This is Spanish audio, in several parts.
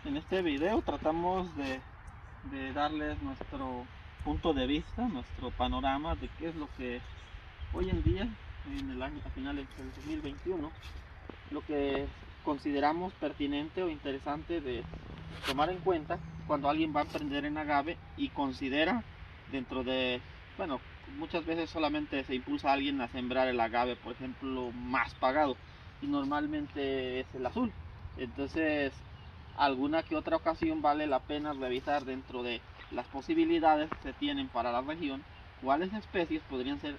En este video tratamos de darles nuestro punto de vista, nuestro panorama de qué es lo que hoy en día, en el año, a finales del 2021, lo que consideramos pertinente o interesante de tomar en cuenta cuando alguien va a emprender en agave y considera dentro de, bueno, muchas veces solamente se impulsa a alguien a sembrar el agave, por ejemplo, más pagado, y normalmente es el azul. Entonces, alguna que otra ocasión vale la pena revisar dentro de las posibilidades que se tienen para la región, cuáles especies podrían ser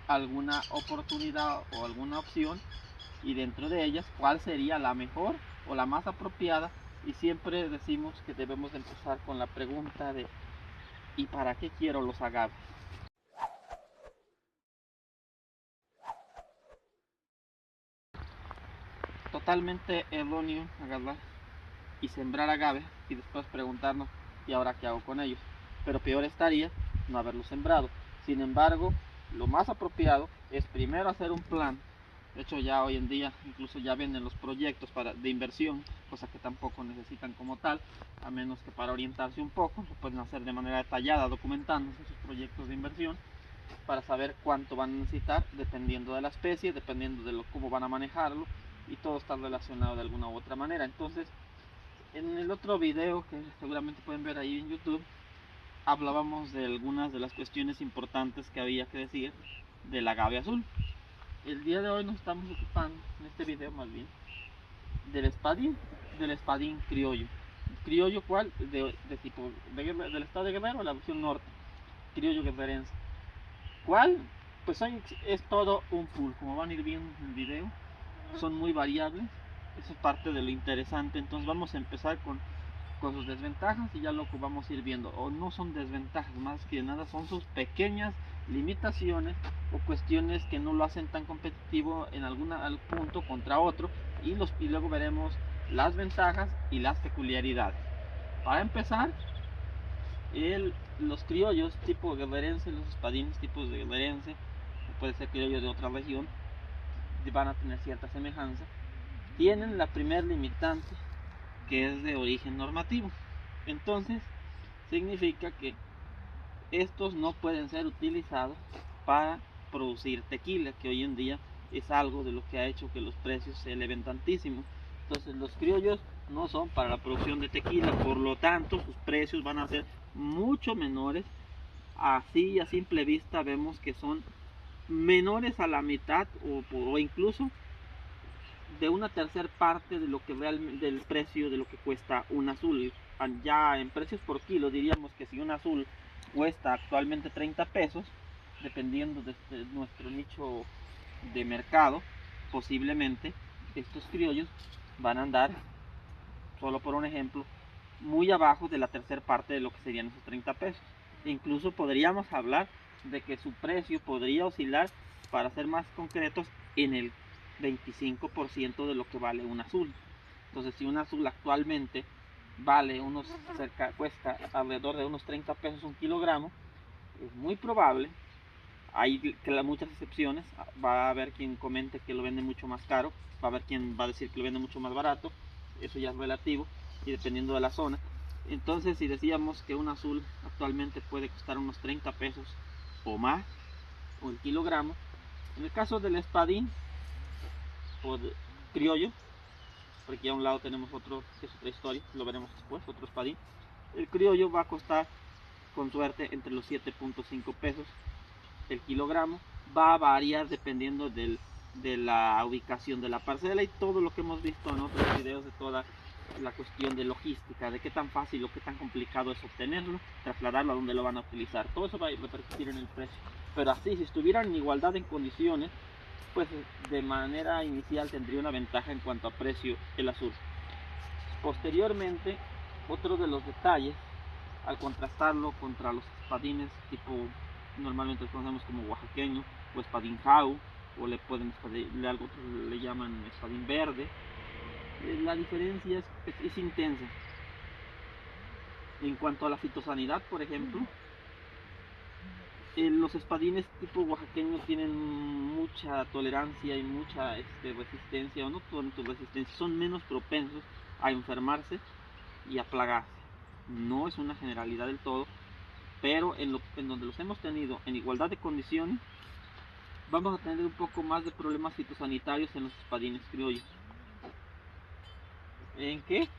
alguna oportunidad o alguna opción, y dentro de ellas cuál sería la mejor o la más apropiada. Y siempre decimos que debemos empezar con la pregunta de ¿y para qué quiero los agaves? Totalmente erróneo agarrar y sembrar agaves y después preguntarnos ¿y ahora qué hago con ellos? Pero peor estaría no haberlos sembrado. Sin embargo, lo más apropiado es primero hacer un plan. De hecho, ya hoy en día incluso ya venden los proyectos de inversión, cosa que tampoco necesitan como tal, a menos que para orientarse un poco, lo pueden hacer de manera detallada, documentándose sus proyectos de inversión, para saber cuánto van a necesitar, dependiendo de la especie, dependiendo de cómo van a manejarlo, y todo está relacionado de alguna u otra manera. Entonces, en el otro video que seguramente pueden ver ahí en YouTube, hablábamos de algunas de las cuestiones importantes que había que decir del agave azul. El día de hoy nos estamos ocupando, en este video más bien, del espadín criollo. ¿Criollo cuál? De tipo del estado de Guerrero, la versión norte, criollo guerrerense. ¿Cuál? Pues es todo un pool, como van a ir viendo en el video, son muy variables. Eso es parte de lo interesante. Entonces vamos a empezar con sus desventajas y ya lo que vamos a ir viendo, o no son desventajas, más que nada son sus pequeñas limitaciones o cuestiones que no lo hacen tan competitivo en algún punto contra otro, y luego veremos las ventajas y las peculiaridades. Para empezar, los criollos tipo guerrerense, los espadines tipos de guerrerense, o puede ser criollo de otra región, van a tener cierta semejanza. Tienen la primer limitante, que es de origen normativo. Entonces, significa que estos no pueden ser utilizados para producir tequila, que hoy en día es algo de lo que ha hecho que los precios se eleven tantísimo. Entonces, los criollos no son para la producción de tequila, por lo tanto sus precios van a ser mucho menores. Así a simple vista vemos que son menores a la mitad, o incluso de una tercera parte de lo que realmente, del precio de lo que cuesta un azul. Ya en precios por kilo diríamos que si un azul cuesta actualmente 30 pesos, dependiendo de nuestro nicho de mercado, posiblemente estos criollos van a andar, solo por un ejemplo, muy abajo de la tercera parte de lo que serían esos 30 pesos. Incluso podríamos hablar de que su precio podría oscilar, para ser más concretos, en el 25% de lo que vale un azul. Entonces, si un azul actualmente vale cuesta alrededor de unos 30 pesos un kilogramo, es muy probable, hay muchas excepciones, va a haber quien comente que lo vende mucho más caro, va a haber quien va a decir que lo vende mucho más barato, eso ya es relativo y dependiendo de la zona. Entonces, si decíamos que un azul actualmente puede costar unos 30 pesos o más, o el kilogramo, en el caso del espadín o de criollo, porque a un lado tenemos otro, que es otra historia, lo veremos después, otro espadín, el criollo va a costar con suerte entre los 7.5 pesos el kilogramo. Va a variar dependiendo de la ubicación de la parcela y todo lo que hemos visto en otros videos, de toda la cuestión de logística, de qué tan fácil o qué tan complicado es obtenerlo, trasladarlo a donde lo van a utilizar. Todo eso va a repercutir en el precio. Pero así, si estuvieran en igualdad en condiciones, pues de manera inicial tendría una ventaja en cuanto a precio el azul. Posteriormente, otro de los detalles, al contrastarlo contra los espadines tipo, normalmente los conocemos como oaxaqueño o espadín jau, o algo le llaman espadín verde, la diferencia es intensa. En cuanto a la fitosanidad, por ejemplo, los espadines tipo oaxaqueño tienen mucha tolerancia y mucha resistencia, o no tanto resistencia, son menos propensos a enfermarse y a plagarse. No es una generalidad del todo, pero en donde los hemos tenido en igualdad de condiciones, vamos a tener un poco más de problemas fitosanitarios en los espadines criollos. ¿En qué?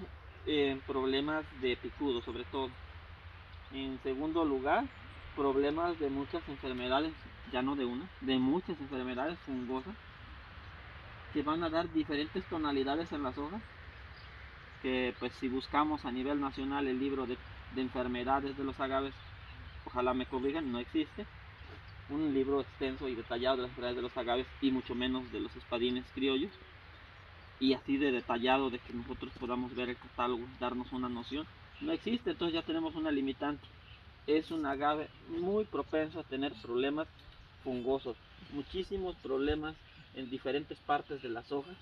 En problemas de picudo, sobre todo. En segundo lugar, problemas de muchas enfermedades, ya no de una, de muchas enfermedades fungosas, que van a dar diferentes tonalidades en las hojas, que pues si buscamos a nivel nacional el libro de enfermedades de los agaves, ojalá me corrijan, no existe un libro extenso y detallado de las enfermedades de los agaves y mucho menos de los espadines criollos, y así de detallado de que nosotros podamos ver el catálogo, darnos una noción, no existe. Entonces ya tenemos una limitante. Es un agave muy propenso a tener problemas fungosos, muchísimos problemas en diferentes partes de las hojas,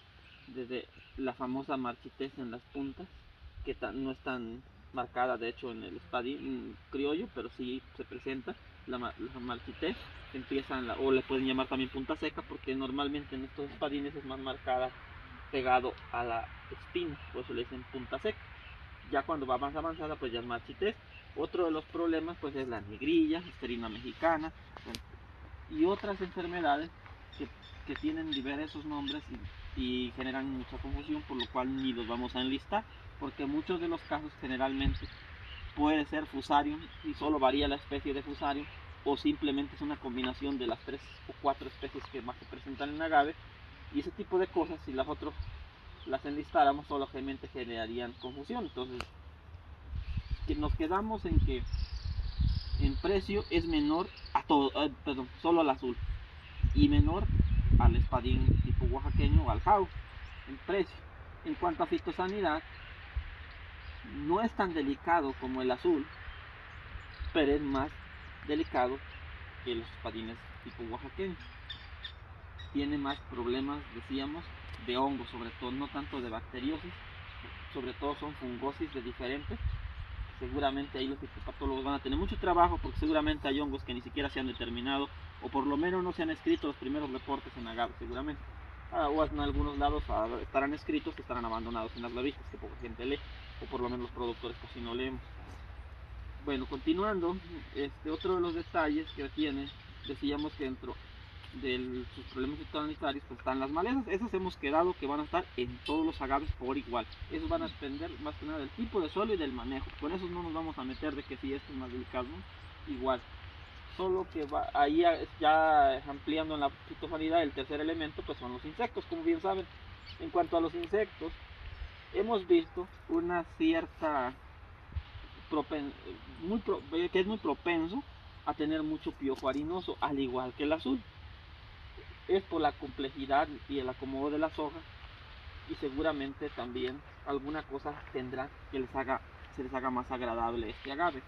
desde la famosa marchitez en las puntas, que no es tan marcada de hecho en el espadín criollo, pero sí se presenta la marchitez, empiezan o le pueden llamar también punta seca, porque normalmente en estos espadines es más marcada pegado a la espina, por eso le dicen punta seca. Ya cuando va más avanzada pues ya es marchitez. Otro de los problemas pues es la negrilla, esterina mexicana, y otras enfermedades que tienen diversos nombres y generan mucha confusión, por lo cual ni los vamos a enlistar, porque muchos de los casos generalmente puede ser fusarium y solo varía la especie de fusarium, o simplemente es una combinación de las 3 o 4 especies que más se presentan en agave, y ese tipo de cosas si las otras las enlistáramos solamente generarían confusión. Entonces nos quedamos en que en precio es menor a todo, perdón, solo al azul, y menor al espadín tipo oaxaqueño o al jau en precio. En cuanto a fitosanidad, no es tan delicado como el azul, pero es más delicado que los espadines tipo oaxaqueño. Tiene más problemas, decíamos, de hongos, sobre todo, no tanto de bacteriosis, sobre todo son fungosis de diferentes. Seguramente ahí los fitopatólogos van a tener mucho trabajo, porque seguramente hay hongos que ni siquiera se han determinado, o por lo menos no se han escrito los primeros reportes en agave, seguramente. O en algunos lados estarán escritos, estarán abandonados en las revistas que poca gente lee, o por lo menos los productores casi no leemos. Bueno, continuando, otro de los detalles que tiene, decíamos que dentro de sus problemas fitosanitarios pues están las malezas. Esas hemos quedado que van a estar en todos los agaves por igual. Esos van a depender más que nada del tipo de suelo y del manejo. Con esos no nos vamos a meter de que si esto es más delicado, ¿no? Igual. Solo que va ahí ya ampliando en la fitosanidad, el tercer elemento pues son los insectos, como bien saben. En cuanto a los insectos, hemos visto una cierta que es muy propenso a tener mucho piojo harinoso, al igual que el azul. Es por la complejidad y el acomodo de las hojas, y seguramente también alguna cosa tendrá que se les haga más agradable este agave.